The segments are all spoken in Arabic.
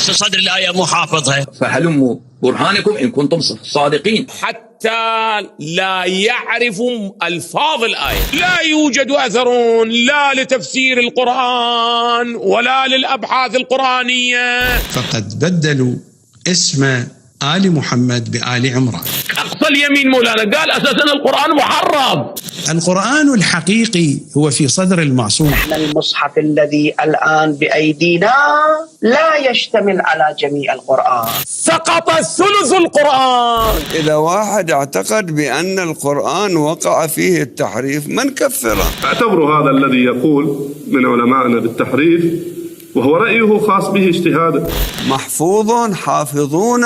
في صدر الآية مو حافظها. فهلموا برهانكم إن كنتم صادقين. حتى لا يعرف ألفاظ الآية. لا يوجد أثر لا لتفسير القرآن ولا للأبحاث القرآنية. فقد بدلوا اسم آل محمد بآل عمران. أقصى اليمين مولانا قال أساسا القرآن محرم. القرآن الحقيقي هو في صدر المعصوم. نحن المصحف الذي الآن بأيدينا لا يشتمل على جميع القرآن. سقط ثلث القرآن. إذا واحد اعتقد بأن القرآن وقع فيه التحريف ما نكفره. اعتبروا هذا الذي يقول من علمائنا بالتحريف وهو رأيه خاص به اجتهادا محفوظ حافظون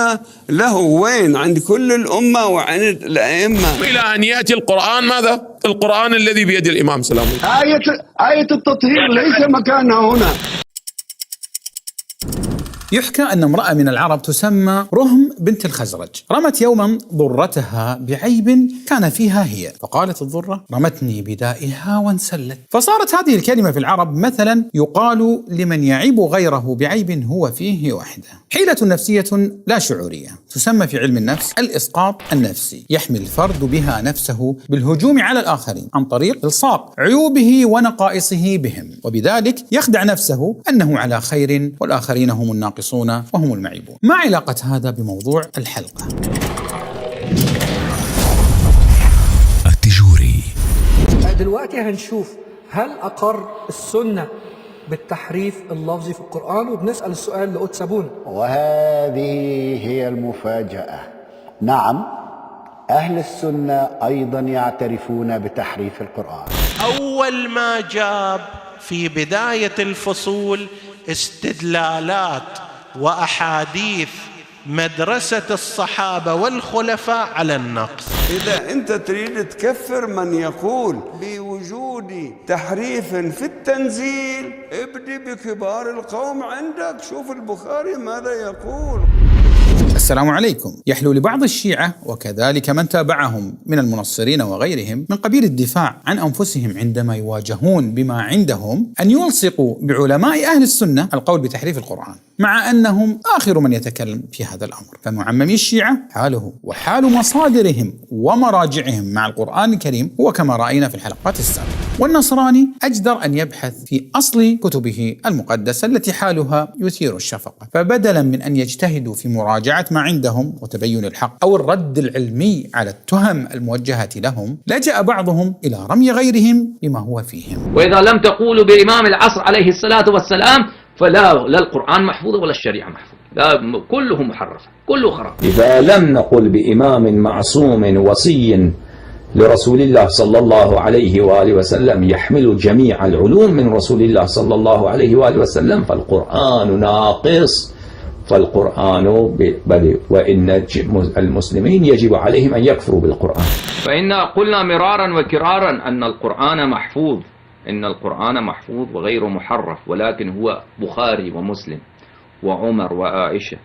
له وين عند كل الأمة وعند الأئمة. إلى أن يأتي القرآن ماذا؟ القرآن الذي بيد الإمام سلام الله. آية التطهير ليس مكانها هنا. يحكى أن امرأة من العرب تسمى رهم بنت الخزرج رمت يوما ضرتها بعيب كان فيها هي، فقالت الضرة: رمتني بدائها وانسلت. فصارت هذه الكلمة في العرب مثلا يقال لمن يعيب غيره بعيب هو فيه وحده. حيلة نفسية لا شعورية تسمى في علم النفس الإسقاط النفسي، يحمي الفرد بها نفسه بالهجوم على الآخرين عن طريق إلصاق عيوبه ونقائصه بهم، وبذلك يخدع نفسه أنه على خير والآخرين هم الناقصون وهم المعيبون. ما علاقة هذا بموضوع الحلقة؟ التجوري. دلوقتي هنشوف هل أقر السنة بالتحريف اللفظي في القرآن، وبنسأل السؤال لقدس أبونا. وهذه هي المفاجأة. نعم، أهل السنة أيضا يعترفون بتحريف القرآن. أول ما جاب في بداية الفصول استدلالات وأحاديث مدرسة الصحابة والخلفاء على النقص. إذا أنت تريد تكفر من يقول بوجود تحريف في التنزيل، ابدي بكبار القوم عندك، شوف البخاري ماذا يقول. السلام عليكم. يحلو لبعض الشيعة وكذلك من تابعهم من المنصرين وغيرهم من قبيل الدفاع عن أنفسهم عندما يواجهون بما عندهم أن يلصقوا بعلماء أهل السنة القول بتحريف القرآن، مع أنهم آخر من يتكلم في هذا الأمر. فمعممي الشيعة حاله وحال مصادرهم ومراجعهم مع القرآن الكريم هو كما رأينا في الحلقات السابقة. والنصراني أجدر أن يبحث في أصل كتبه المقدسة التي حالها يثير الشفقة، فبدلا من أن يجتهدوا في مراجعة ما عندهم وتبين الحق أو الرد العلمي على التهم الموجهة لهم، لجأ بعضهم إلى رمي غيرهم بما هو فيهم. وإذا لم تقولوا بإمام العصر عليه الصلاة والسلام فلا القرآن محفوظ ولا الشريعة محفوظ، لا كله محرف، كله خراب. إذا لم نقل بإمام معصوم وصي لرسول الله صلى الله عليه وآله وسلم يحمل جميع العلوم من رسول الله صلى الله عليه وآله وسلم فالقرآن ناقص. فالقرآن وإن المسلمين يجب عليهم أن يكفروا بالقرآن. فإنا قلنا مرارا وكرارا أن القرآن محفوظ، إن القرآن محفوظ وغير محرف، ولكن هو بخاري ومسلم وعمر وعائشة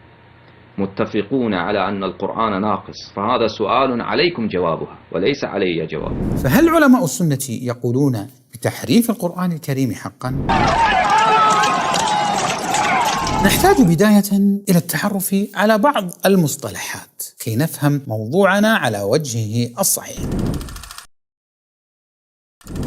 متفقون على أن القرآن ناقص. فهذا سؤال عليكم جوابها وليس علي جواب. فهل علماء السنة يقولون بتحريف القرآن الكريم حقا؟ نحتاج بداية إلى التعرف على بعض المصطلحات كي نفهم موضوعنا على وجهه الصحيح.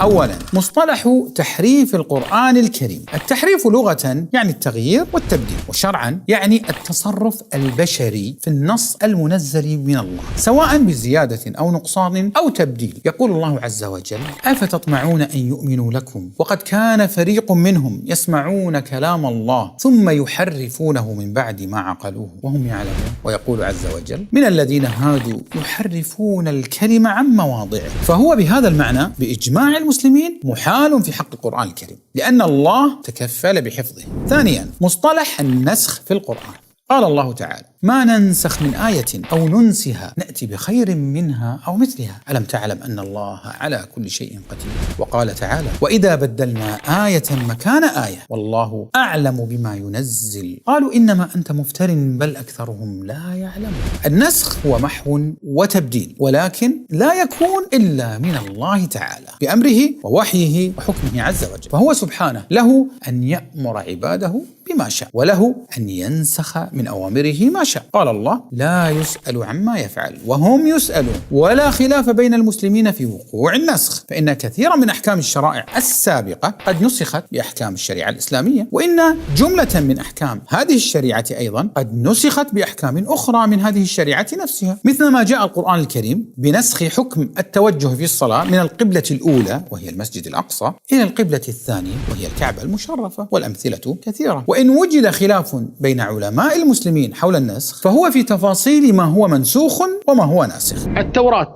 أولا، مصطلح تحريف القرآن الكريم. التحريف لغة يعني التغيير والتبديل، وشرعا يعني التصرف البشري في النص المنزل من الله سواء بزيادة أو نقصان أو تبديل. يقول الله عز وجل: أفتطمعون أن يؤمنوا لكم وقد كان فريق منهم يسمعون كلام الله ثم يحرفونه من بعد ما عقلوه وهم يعلمون. ويقول عز وجل: من الذين هادوا يحرفون الكلم عن مواضعه. فهو بهذا المعنى بإجماع المسلمين محال في حق القرآن الكريم لأن الله تكفل بحفظه. ثانيا، مصطلح النسخ في القرآن. قال الله تعالى: ما ننسخ من آية أو ننسها نأتي بخير منها أو مثلها. ألم تعلم أن الله على كل شيء قدير. وقال تعالى: وإذا بدلنا آية مكان آية والله أعلم بما ينزل قالوا إنما أنت مفتر بل أكثرهم لا يعلمون. النسخ هو محو وتبديل، ولكن لا يكون إلا من الله تعالى بأمره ووحيه وحكمه عز وجل، فهو سبحانه له أن يأمر عباده بما شاء وله أن ينسخ من أوامره ما شاء. قال الله: لا يسأل عما يفعل وهم يسألون. ولا خلاف بين المسلمين في وقوع النسخ، فإن كثيرا من أحكام الشرائع السابقة قد نسخت بأحكام الشريعة الإسلامية، وإن جملة من أحكام هذه الشريعة أيضا قد نسخت بأحكام أخرى من هذه الشريعة نفسها، مثل ما جاء القرآن الكريم بنسخ حكم التوجه في الصلاة من القبلة الأولى وهي المسجد الأقصى إلى القبلة الثانية وهي الكعبة المشرفة، والأمثلة كثيرة. وإن وجد خلاف بين علماء المسلمين حول النسخ فهو في تفاصيل ما هو منسوخ وما هو ناسخ. التوراة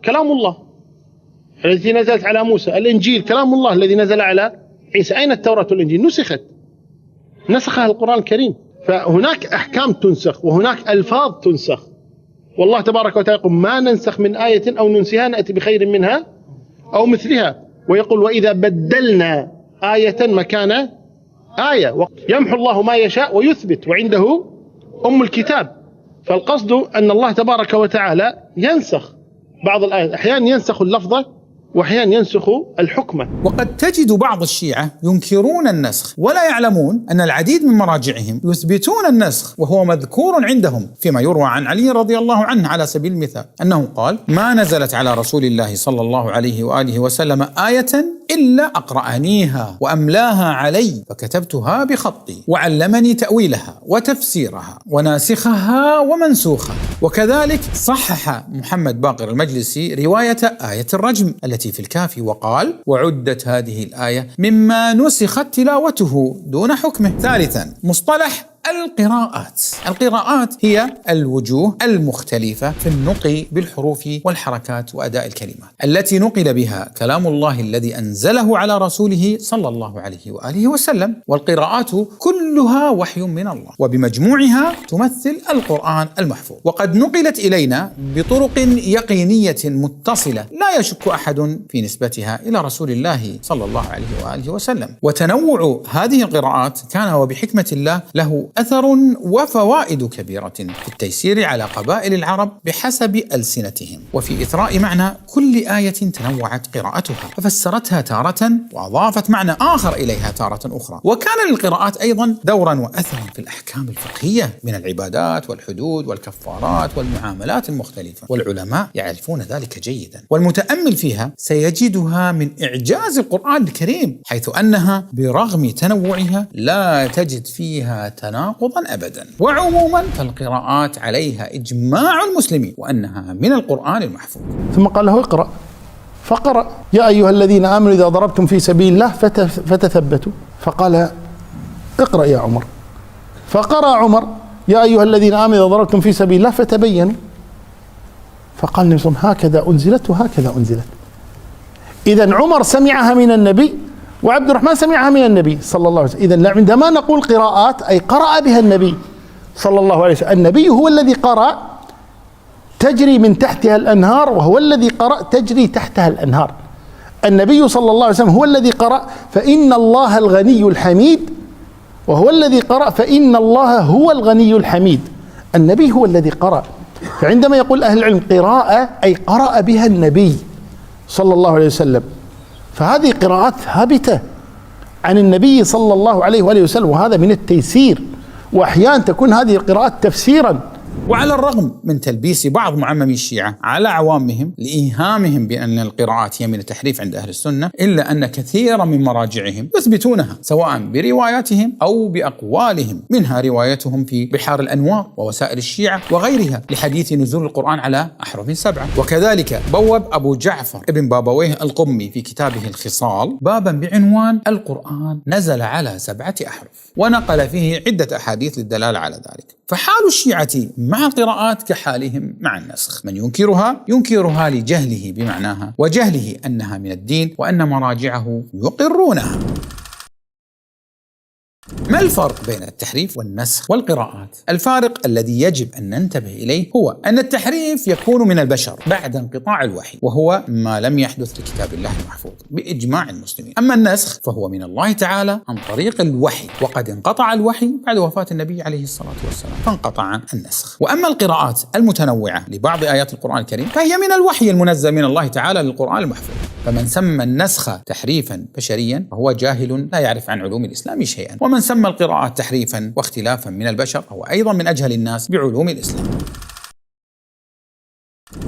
كلام الله التي نزلت على موسى، الإنجيل كلام الله الذي نزل على عيسى. أين التوراة والإنجيل؟ نسخها القرآن الكريم. فهناك أحكام تنسخ وهناك ألفاظ تنسخ، والله تبارك وتعالى يقول: ما ننسخ من آية أو ننسها نأتي بخير منها أو مثلها. ويقول: وإذا بدلنا آية مكان آية يمحو الله ما يشاء ويثبت وعنده أم الكتاب. فالقصد أن الله تبارك وتعالى ينسخ بعض الآيات، أحيانا ينسخ اللفظة وأحيانا ينسخ الحكمة. وقد تجد بعض الشيعة ينكرون النسخ ولا يعلمون أن العديد من مراجعهم يثبتون النسخ، وهو مذكور عندهم فيما يروى عن علي رضي الله عنه على سبيل المثال أنه قال: ما نزلت على رسول الله صلى الله عليه وآله وسلم آية إلا أقرأنيها وأملاها علي فكتبتها بخطي وعلمني تأويلها وتفسيرها وناسخها ومنسوخها. وكذلك صحح محمد باقر المجلسي رواية آية الرجم التي في الكافي وقال: وعدت هذه الآية مما نسخت تلاوته دون حكمه. ثالثا، مصطلح القراءات هي الوجوه المختلفة في النطق بالحروف والحركات وأداء الكلمات التي نقل بها كلام الله الذي أنزله على رسوله صلى الله عليه وآله وسلم. والقراءات كلها وحي من الله، وبمجموعها تمثل القرآن المحفوظ. وقد نقلت إلينا بطرق يقينية متصلة لا يشك أحد في نسبتها إلى رسول الله صلى الله عليه وآله وسلم. وتنوع هذه القراءات كان وبحكمة الله له أثر وفوائد كبيرة في التيسير على قبائل العرب بحسب ألسنتهم، وفي إثراء معنى كل آية تنوعت قراءتها ففسرتها تارة وأضافت معنى آخر إليها تارة أخرى. وكان للقراءات أيضا دورا وأثرا في الأحكام الفقهية من العبادات والحدود والكفارات والمعاملات المختلفة، والعلماء يعرفون ذلك جيدا. والمتأمل فيها سيجدها من إعجاز القرآن الكريم، حيث أنها برغم تنوعها لا تجد فيها تناقضا أبدا. وعموما فالقراءات عليها إجماع المسلمين وأنها من القرآن المحفوظ. ثم قال له: اقرأ، فقرأ: يا أيها الذين آمنوا إذا ضربتم في سبيل الله فتثبتوا. فقال: اقرأ يا عمر. فقرأ عمر: يا أيها الذين آمنوا إذا ضربتم في سبيل الله فتبينوا. فقال النبي صلى الله عليه وسلم: هكذا أنزلت وهكذا أنزلت. إذن عمر سمعها من النبي وعبد الرحمن سمعها من النبي صلى الله عليه وسلم. إذن عندما نقول قراءات أي قرأ بها النبي صلى الله عليه وسلم. النبي هو الذي قرأ تجري من تحتها الأنهار، وهو الذي قرأ تجري تحتها الأنهار. النبي صلى الله عليه وسلم هو الذي قرأ فإن الله الغني الحميد، وهو الذي قرأ فإن الله هو الغني الحميد. النبي هو الذي قرأ. فعندما يقول أهل العلم قراءة أي قرأ بها النبي صلى الله عليه وسلم، فهذه قراءات ثابتة عن النبي صلى الله عليه وآله وسلم، وهذا من التيسير. وأحيانا تكون هذه القراءات تفسيرا. وعلى الرغم من تلبيس بعض معممي الشيعة على عوامهم لإيهامهم بأن القراءات هي من التحريف عند أهل السنة، إلا أن كثيرا من مراجعهم يثبتونها سواء برواياتهم أو بأقوالهم، منها روايتهم في بحار الأنوار ووسائل الشيعة وغيرها لحديث نزول القرآن على أحرف 7. وكذلك بوب أبو جعفر ابن بابويه القمي في كتابه الخصال بابا بعنوان القرآن نزل على 7 أحرف، ونقل فيه عدة أحاديث للدلالة على ذلك. فحال الشيعة مع القراءات كحالهم مع النسخ، من ينكرها لجهله بمعناها وجهله أنها من الدين وأن مراجعه يقرونها. ما الفرق بين التحريف والنسخ والقراءات؟ الفارق الذي يجب أن ننتبه إليه هو أن التحريف يكون من البشر بعد انقطاع الوحي، وهو ما لم يحدث لكتاب الله المحفوظ بإجماع المسلمين. أما النسخ فهو من الله تعالى عن طريق الوحي، وقد انقطع الوحي بعد وفاة النبي عليه الصلاة والسلام فانقطع النسخ. وأما القراءات المتنوعة لبعض آيات القرآن الكريم فهي من الوحي المنزل من الله تعالى للقرآن المحفوظ. فمن سمى النسخ تحريفا بشريا فهو جاهل لا يعرف عن علوم الإسلام شيئا، ومن سمى القراءات تحريفا واختلافا من البشر هو أيضا من أجهل الناس بعلوم الإسلام.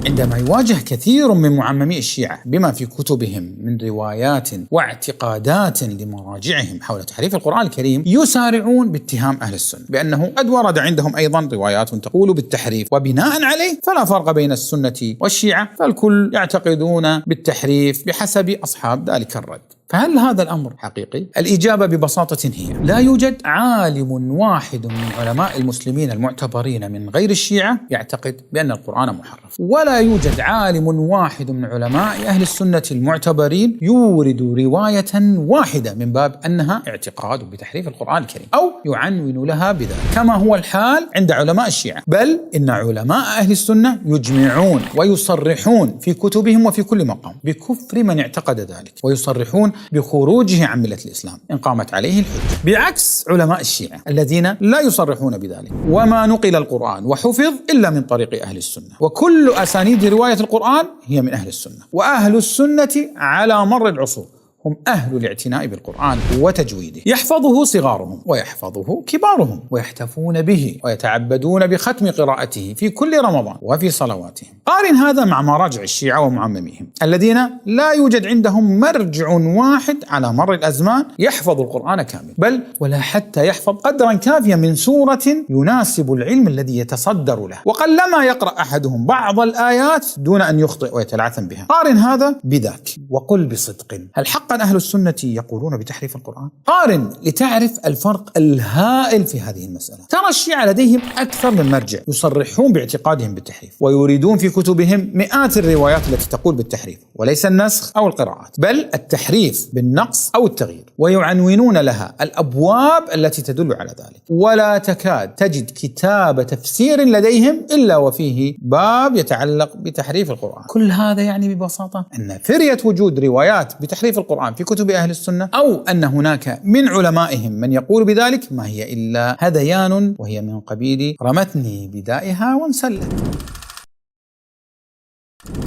عندما يواجه كثير من معممي الشيعة بما في كتبهم من روايات واعتقادات لمراجعهم حول تحريف القرآن الكريم، يسارعون باتهام أهل السنة بأنه قد ورد عندهم أيضا روايات تقول بالتحريف، وبناء عليه فلا فرق بين السنة والشيعة، فالكل يعتقدون بالتحريف بحسب أصحاب ذلك الرد. فهل هذا الأمر حقيقي؟ الإجابة ببساطة هي: لا يوجد عالم واحد من علماء المسلمين المعتبرين من غير الشيعة يعتقد بأن القرآن محرف، ولا يوجد عالم واحد من علماء أهل السنة المعتبرين يورد رواية واحدة من باب أنها اعتقاد بتحريف القرآن الكريم أو يعنون لها بذلك، كما هو الحال عند علماء الشيعة. بل إن علماء أهل السنة يجمعون ويصرحون في كتبهم وفي كل مقام بكفر من اعتقد ذلك، ويصرحون بخروجه عن ملة الإسلام إن قامت عليه الحجة، بعكس علماء الشيعة الذين لا يصرحون بذلك. وما نقل القرآن وحفظ إلا من طريق أهل السنة، وكل أسانيد رواية القرآن هي من أهل السنة، وأهل السنة على مر العصور هم أهل الاعتناء بالقرآن وتجويده، يحفظه صغارهم ويحفظه كبارهم، ويحتفون به ويتعبدون بختم قراءته في كل رمضان وفي صلواتهم. قارن هذا مع مراجع الشيعة ومعمميهم الذين لا يوجد عندهم مرجع واحد على مر الأزمان يحفظ القرآن كامل، بل ولا حتى يحفظ قدرا كافيا من سورة يناسب العلم الذي يتصدر له، وقلما يقرأ أحدهم بعض الآيات دون أن يخطئ ويتلعثم بها. قارن هذا بذاك وقل بصدق: هل حقا أهل السنة يقولون بتحريف القرآن؟ قارن لتعرف الفرق الهائل في هذه المسألة. ترى الشيعة لديهم أكثر من مرجع يصرحون باعتقادهم بالتحريف، ويريدون في كتبهم مئات الروايات التي تقول بالتحريف وليس النسخ أو القراءات، بل التحريف بالنقص أو التغيير، ويعنونون لها الأبواب التي تدل على ذلك. ولا تكاد تجد كتاب تفسير لديهم إلا وفيه باب يتعلق بتحريف القرآن. كل هذا يعني ببساطة أن فرية وجود روايات بتحريف القرآن في كتب أهل السنة، أو أن هناك من علمائهم من يقول بذلك، ما هي إلا هذيان، وهي من قبيل رمتني بدائها وانسلت.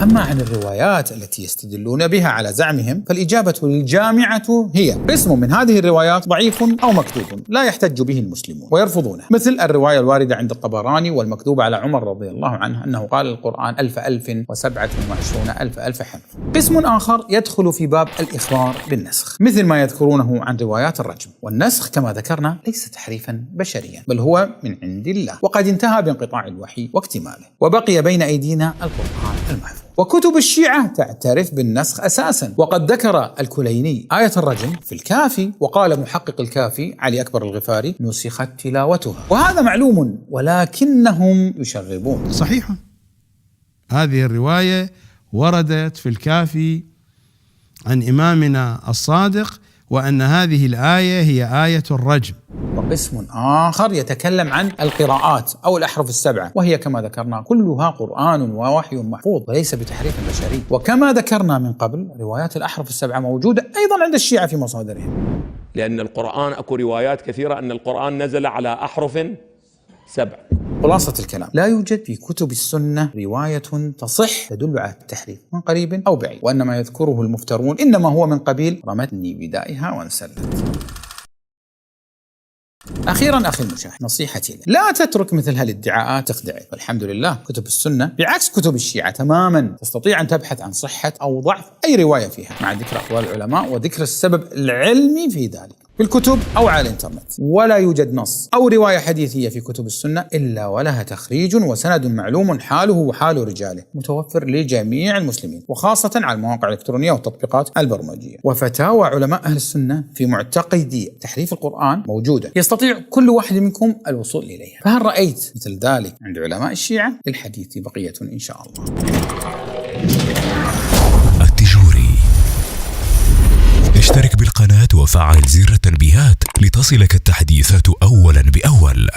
أما عن الروايات التي يستدلون بها على زعمهم فالإجابة الجامعة هي: قسم من هذه الروايات ضعيف أو مكذوب لا يحتج به المسلمون ويرفضونه، مثل الرواية الواردة عند الطبراني والمكذوبة على عمر رضي الله عنه أنه قال القرآن 1027 حرف. قسم آخر يدخل في باب الإخبار بالنسخ، مثل ما يذكرونه عن روايات الرجم. والنسخ كما ذكرنا ليس تحريفا بشريا، بل هو من عند الله، وقد انتهى بانقطاع الوحي واكتماله، وبقي بين أيدينا القرآن المحفوظ. وكتب الشيعة تعترف بالنسخ أساسا، وقد ذكر الكليني آية الرجم في الكافي، وقال محقق الكافي علي أكبر الغفاري: نسخت تلاوتها. وهذا معلوم ولكنهم يشربون. صحيح، هذه الرواية وردت في الكافي عن إمامنا الصادق، وأن هذه الآية هي آية الرجم. وقسم آخر يتكلم عن القراءات أو الأحرف السبعة، وهي كما ذكرنا كلها قرآن ووحي محفوظ وليس بتحريف بشري. وكما ذكرنا من قبل روايات الأحرف السبعة موجودة أيضا عند الشيعة في مصادرهم، لأن القرآن أكو روايات كثيرة أن القرآن نزل على أحرف 7. خلاصة الكلام: لا يوجد في كتب السنة رواية تصح تدل على التحريف من قريب أو بعيد، وإنما يذكره المفترون إنما هو من قبيل رمتني بدائها وانسلت. أخيرا أخي المشاهد، نصيحتي لك: لا تترك مثل هالادعاءات تخدعك. والحمد لله كتب السنة بعكس كتب الشيعة تماما تستطيع أن تبحث عن صحة أو ضعف أي رواية فيها، مع ذكر أقوال العلماء وذكر السبب العلمي في ذلك في الكتب أو على الإنترنت. ولا يوجد نص أو رواية حديثية في كتب السنة إلا ولها تخريج وسند معلوم حاله وحال رجاله، متوفر لجميع المسلمين، وخاصة على المواقع الإلكترونية والتطبيقات البرمجية. وفتاوى علماء أهل السنة في معتقدي تحريف القرآن موجودة، يستطيع كل واحد منكم الوصول إليها. فهل رأيت مثل ذلك عند علماء الشيعة؟ للحديث بقية إن شاء الله. التجوري. اشترك بالقناة وفعل زر التنبيهات لتصلك التحديثات أولا بأول.